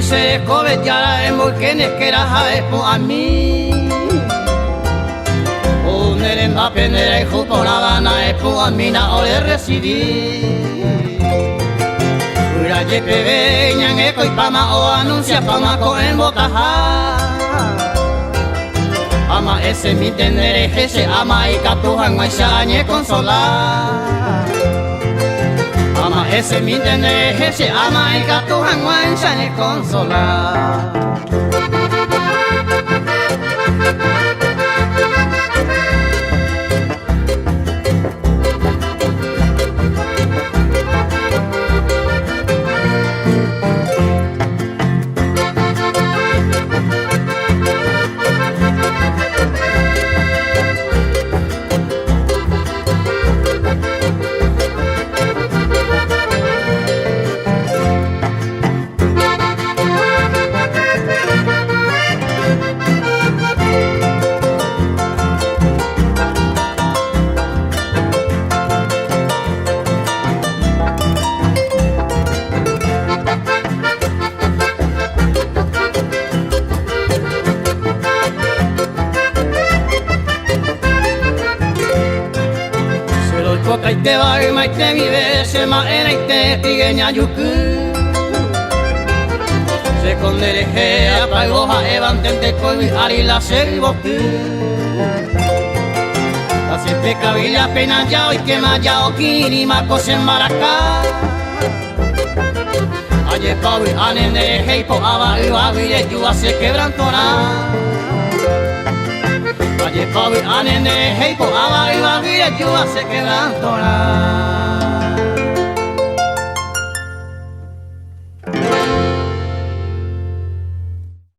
se covetara en volquenes que era por a mí. Nere na penere juporada na por a mí na ore residí. Ura jepe veñan eco y pama o anuncia pama con en botaja. Ama ese mi tenere jese ama y catujan maishañe consolar. Ama ese mi tenere jese ama y catujan maishañe consolar. Te va y maite mi bese ma era y te tigueña yuku. Se condereje a paigoja evantente coi ari la servoku. La siete cabilla pena ya y que maya o kiri ma cosen maracá. Aye pau y anene heipo aba y bagire yua se quebrantona. Aye pau y anene heipo aba y bagire yua se quebrantona.